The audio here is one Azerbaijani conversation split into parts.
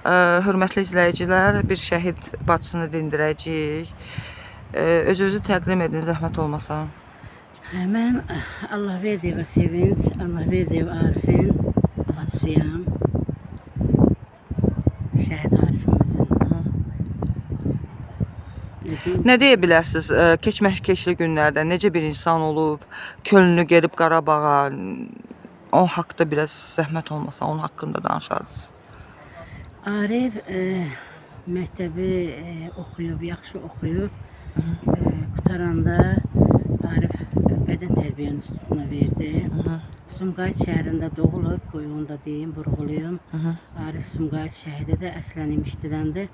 Hörmətli izləyicilər, bir şəhid bacısını dindirəcəyik. Özünüzü təqdim edin, zəhmət olmasa. Mən Allah verdiyi sevinç, Allah verdiyi Arifin bacısıyam. Şəhid Arifimizin. Nə deyə bilərsiniz keçməkeşli günlərdə necə bir insan olub, könlünü gedib Qarabağa, onun haqqında biraz zəhmət olmasa, onun haqqında danışardınız. Arif məktəbi oxuyub, yaxşı oxuyub. Qutaranda Arif bədən tərbiyə institutuna verdi. Sumqayıt şəhərində doğulub, qoyun da deyim, vurğuluyum. Arif Sumqayıt şəhəridir, əslən İmişdidəndir.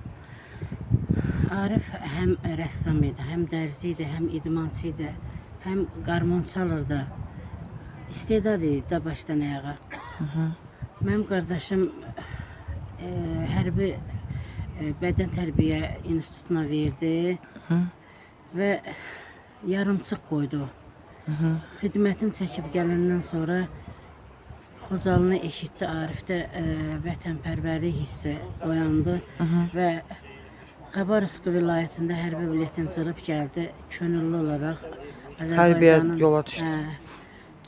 Arif həm rəssam idi, həm dərzi idi, həm idmançı idi, həm qarmon çalırdı. İstedad idi da başdan ayağa. Mənim qardaşım hərbi bədən tərbiyə institutuna verdi və yarımçıq qoydu. Xidmətini çəkib gələndən sonra Xocalını eşitdi, Arifdə vətənpərvərlik hissi oyandı və Xəbarovsk vilayətində hərbi biletin cırıb gəldi, könüllü olaraq Hərbiyə yola düşdü.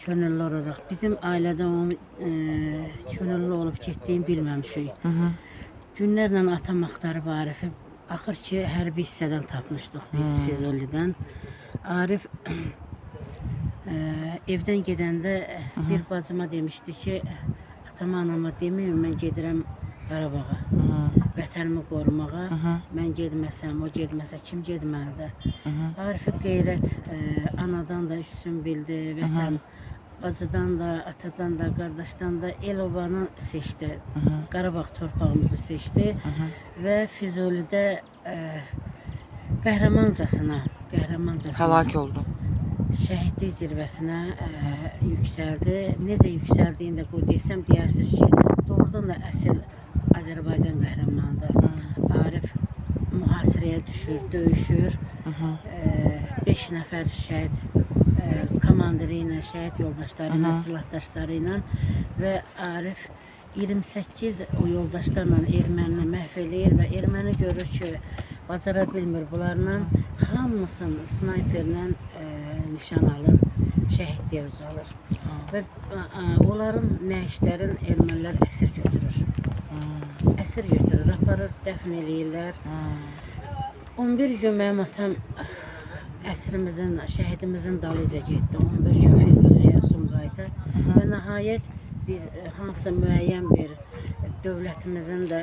Könüllü olaraq. Bizim ailədə onun könüllü olub getdiyini bilməmişik. Günlərlə atam axtarıb Arifi. Axır ki, hərbi hissədən tapmışdıq biz Füzulidən. Arif evdən gedəndə bir bacıma demişdi ki, atama, anama deməyim, mən gedirəm Qarabağa, vətənimi qorumağa. Mən gedməsəm, o gedməsə kim gedməlidir? Arifi qeyrət anadan da üstün bildi, vətən bacıdan da, atadan da, qardaşdan da el-obanı seçdi. Qarabağ torpağımızı seçdi və Füzulidə qəhrəmancasına Həlak oldu. Şəhidlik zirvəsinə yüksəldi. Necə yüksəldiyini də qoy desəm, deyirsiniz ki, doğrudan da əsl Azərbaycan qəhrəmanıdır. Arif mühasirəyə düşür, döyüşür. 5 nəfər şəhid komandiri ilə, şəhid yoldaşları ilə, silahdaşları ilə və Arif 28 o yoldaşlarla ermənini məhv eləyir və erməni görür ki, bacara bilmir bunlarla, hamısını snayperlə nişan alır, şəhidliyə ucalır. Və onların nəşlərin ermənilər əsir götürür. Əsir götürür, aparır, dəfn eləyirlər. 11 gün mənim atam əsrimizin, şəhidimizin dalıca getdi. 11 gün Füzuliyə, Sumqayıta və nəhayət biz hansı müəyyən bir dövlətimizin də